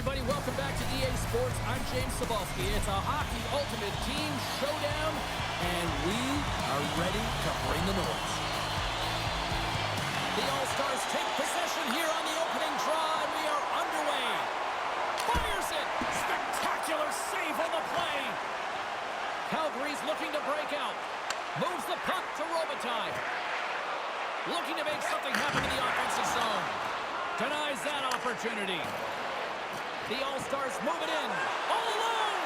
everybody. Welcome back to EA Sports. I'm James Cebulski. It's a hockey ultimate team showdown, and we are ready to bring the noise. The All-Stars take possession here on the opening draw, and we are underway. Fires it! Spectacular save on the play. Calgary's looking to break out. Moves the puck to Robitaille. Looking to make something happen in the offensive zone. Denies that opportunity. The All-Stars move it in. All alone!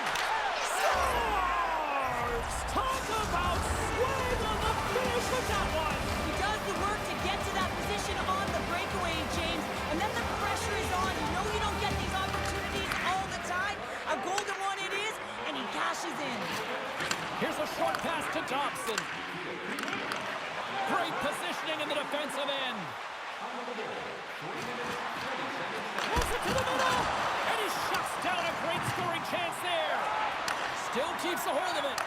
Scores! Talk about swag on the finish with that one! He does the work to get to that position on the breakaway, James. And then the pressure is on. You know you don't get these opportunities all the time. A golden one it is, and he cashes in. Here's a short pass to Thompson. Great positioning in the defensive end. Moves it to the middle. And he shuts down a great scoring chance there. Still keeps a hold of it.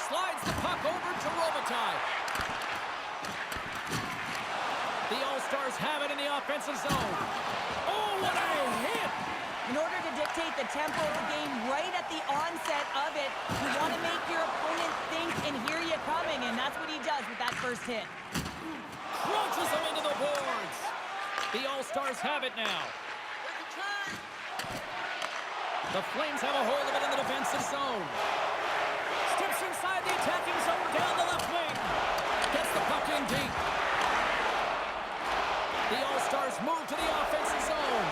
Slides the puck over to Robitaille. The All-Stars have it in the offensive zone. Oh, what a hit! In order to dictate the tempo of the game right at the onset of it, you want to make your opponent think and hear you coming, and that's what he does with that first hit. Crunches him into the boards. The All-Stars have it now. The Flames have a hold of it in the defensive zone. Steps inside the attacking zone down the left wing. Gets the puck in deep. The All-Stars move to the offensive zone.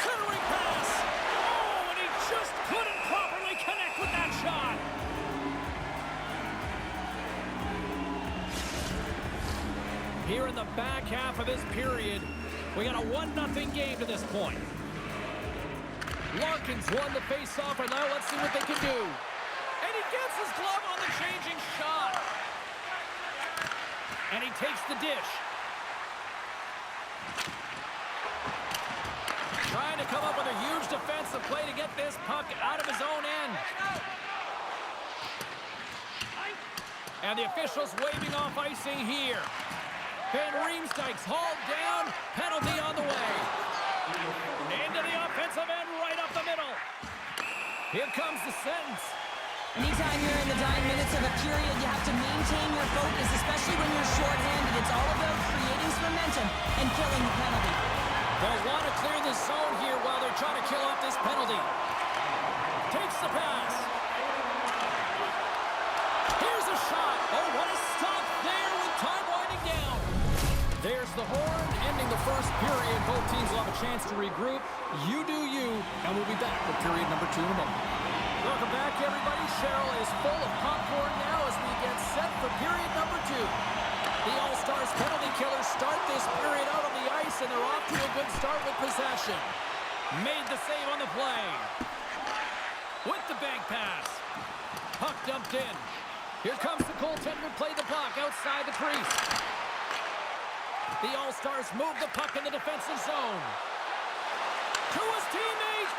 Centering pass. Oh, and he just couldn't properly connect with that shot. Here in the back half of this period, we got a 1-0 game to this point. Larkin's won the face-off, and now let's see what they can do. And he gets his glove on the changing shot. And he takes the dish. Trying to come up with a huge defensive play to get this puck out of his own end. And the officials waving off icing here. Van Riemsdyk's hauled down. Penalty on the way. Into the offensive end, right up the middle. Here comes the sentence. Anytime you're in the dying minutes of a period, you have to maintain your focus, especially when you're shorthanded. It's all about creating some momentum and killing the penalty. They'll want to clear the zone here while they're trying to kill off this penalty. Takes the pass. Here's a shot. Oh, what a stop there with time winding down. There's the horn, ending the first period. Both teams will have a chance to regroup. You do you, and we'll be back with period number 2 in a moment. Welcome back, everybody. Cheryl is full of popcorn now as we get set for period number 2. The All-Stars penalty killers start this period out on the ice, and they're off to a good start with possession. Made the save on the play. With the bank pass. Puck dumped in. Here comes the goaltender to play the puck outside the crease. The All-Stars move the puck in the defensive zone. To his teammate.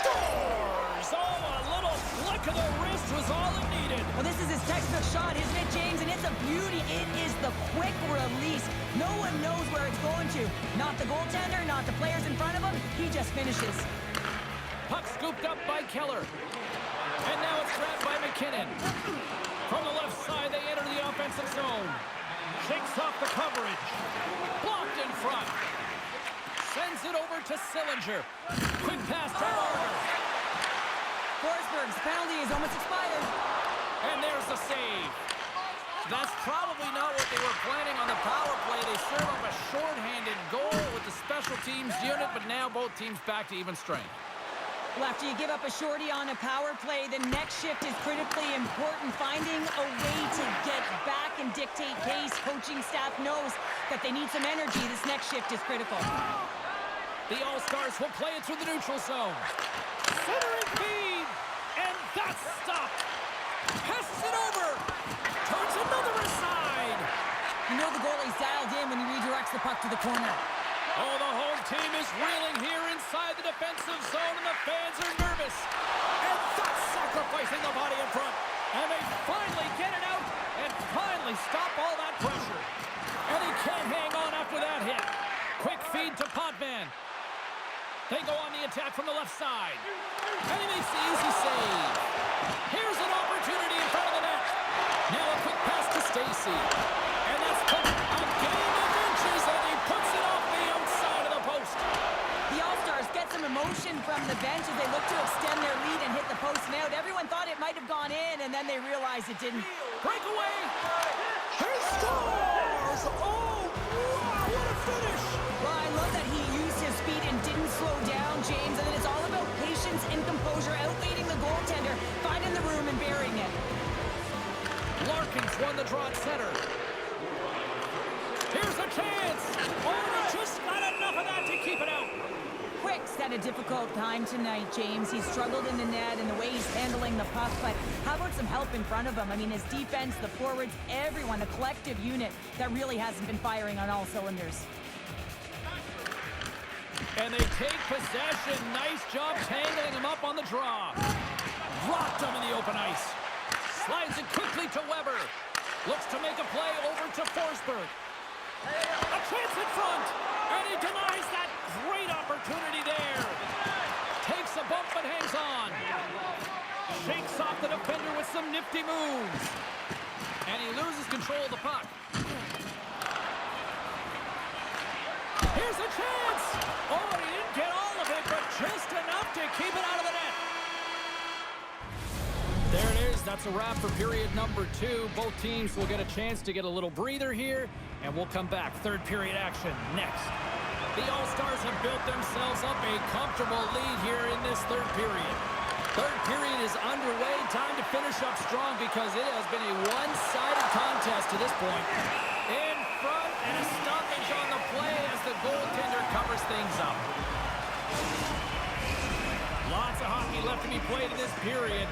Scores! Oh, a little flick of the wrist was all it needed. Well, this is his textbook shot, isn't it, James? And it's a beauty. It is the quick release. No one knows where it's going to. Not the goaltender, not the players in front of him. He just finishes. Puck scooped up by Keller. And now it's grabbed by McKinnon. From the left side, they enter the offensive zone. Shakes off the coverage. Blocked in front. Sends it over to Sillinger. Quick pass to Marner. Forsberg's penalty is almost expired. And there's the save. That's probably not what they were planning on the power play. They serve up a shorthanded goal with the special teams unit, but now both teams back to even strength. Well, after you give up a shorty on a power play, the next shift is critically important. Finding a way to get back and dictate pace. Coaching staff knows that they need some energy. This next shift is critical. The All-Stars will play it through the neutral zone. Centering feed. And that's stopped. Passes it over. Turns another aside. You know the goalie's dialed in when he redirects the puck to the corner. Oh, the home team is reeling here inside the defensive zone, and the fans are nervous. And that's sacrificing the body in front. And they finally get it out and finally stop all that pressure. And he can't hang on after that hit. Quick feed to They go on the attack from the left side. And he makes the easy save. Here's an opportunity in front of the net. Now a quick pass to Stacy. And that's put a game of inches, and he puts it off the outside of the post. The All-Stars get some emotion from the bench as they look to extend their lead and hit the post and out. Everyone thought it might have gone in, and then they realized it didn't. Breakaway. He scores! Oh, wow, what a finish! Well, I love that he used his speed and didn't slow down, James. And then it's all about patience and composure, outweighing the goaltender, finding the room and burying it. Larkins won the draw at center. Here's a chance. Oh, just not enough of that to keep it out. Quick's had a difficult time tonight, James. He's struggled in the net and the way he's handling the puck, but how about some help in front of him? I mean, his defense, the forwards, everyone, a collective unit that really hasn't been firing on all cylinders. And they take possession. Nice job tangling him up on the draw. Rocked him in the open ice. Slides it quickly to Weber. Looks to make a play over to Forsberg. A chance in front. And he denies that great opportunity there. Takes a bump but hangs on. Shakes off the defender with some nifty moves. And he loses control of the puck. Here's a chance! Oh, he didn't get all of it, but just enough to keep it out of the net. There it is. That's a wrap for period number 2. Both teams will get a chance to get a little breather here, and we'll come back. Third period action next. The All-Stars have built themselves up a comfortable lead here in this third period. Third period is underway. Time to finish up strong because it has been a one-sided contest to this point. In front, and a stoppage on the play as the goaltender covers things up. Lots of hockey left to be played in this period.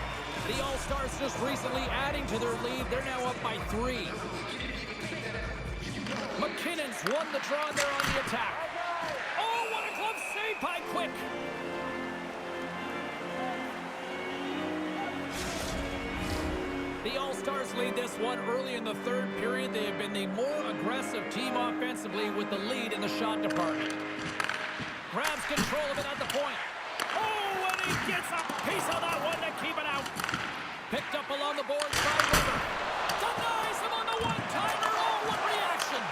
The All-Stars just recently adding to their lead. They're now up by 3. McKinnon's won the draw, and they're on the attack. Oh, what a glove save by Quick. The All-Stars lead this one early in the third period. They have been the more aggressive team offensively with the lead in the shot department. Grabs control of it at the point. Oh, and he gets a piece of that one to keep it out. Picked up along the boards by Weber. Denies him on the one-timer. Oh, what reaction.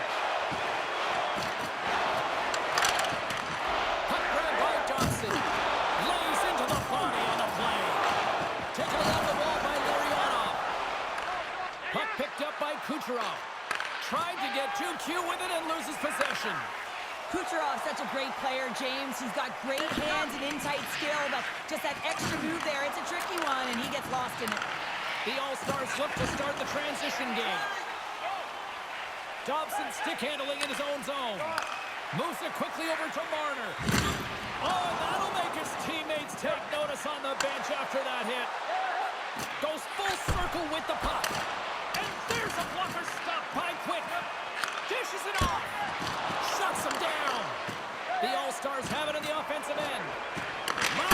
Puck grab by Johnson. Lays into the body on the play. Taken along the wall by Larionov. Puck picked up by Kucherov. Tried to get too cute with it and loses possession. Kucherov's such a great player, James. He's got great hands and in-tight skill, but just that extra move there, it's a tricky one, and he gets lost in it. The All-Stars look to start the transition game. Dobson stick handling in his own zone. Moves it quickly over to Marner. Oh, that'll make his teammates take notice on the bench after that hit. Goes full circle with the puck. And there's a blocker stop by Quick. Dishes it off. Shuts him down. The All-Stars have it on the offensive end. My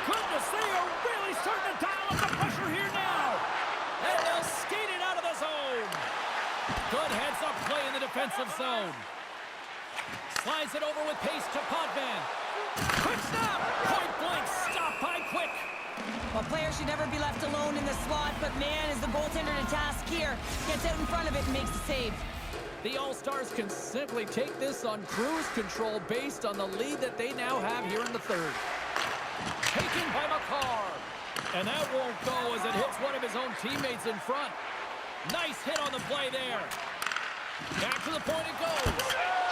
goodness, they are really starting to dial up the pressure here now. And they'll skate it out of the zone. Good heads-up play in the defensive zone. Slides it over with pace to Potvin. Quick stop. Point blank stop by Quick. Well, players should never be left alone in the slot, but man, is the goaltender to task here. Gets out in front of it and makes the save. The All-Stars can simply take this on cruise control based on the lead that they now have here in the third. Taken by McCarr. And that won't go as it hits one of his own teammates in front. Nice hit on the play there. Back to the point it goes.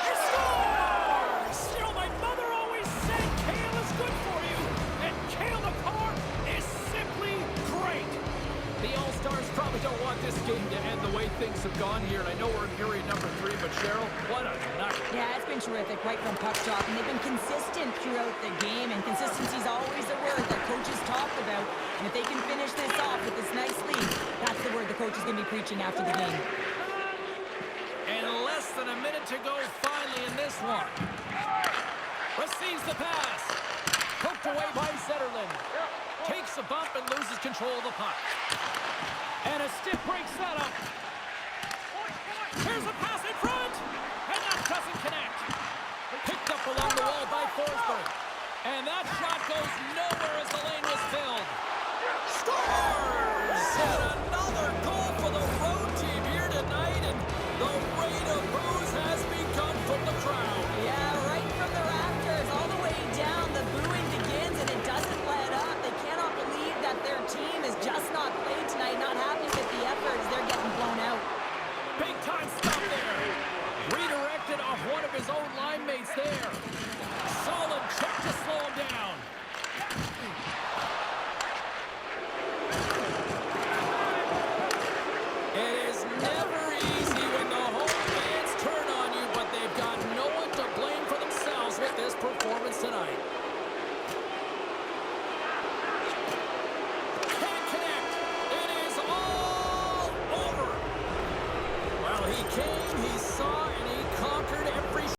He scores! You know, my mother always said kale is good for you. And Cale McCarr is simply great. The All-Stars probably don't want this game to end the way things have gone here. And I know we're in period number 3, but Cheryl, what a night. Yeah, it's been terrific right from puck drop, and they've been consistent throughout the game, and consistency is always a word that coaches talk about. And if they can finish this off with this nice lead, that's the word the coach is going to be preaching after the game. And less than a minute to go finally in this one. Receives the pass. Poked away by Zetterlund. Takes a bump and loses control of the puck. And a stiff break setup. Here's a pass in front. And that doesn't connect. Picked up along the wall by Forsberg. And that shot goes nowhere as the lane was filled. Scores! And another goal for the road team here tonight, and the rain of boos has begun from the crowd. Yeah, right from the rafters, all the way down, the booing begins, and it doesn't let up. They cannot believe that their team is just not played tonight, not happy with the effort as they're getting blown out. Big time stop there. Redirected off one of his own line mates there. Solid check to slow him down. It is never easy when the home fans turn on you, but they've got no one to blame for themselves with this performance tonight. Can't connect. It is all over. Well, he came, he saw,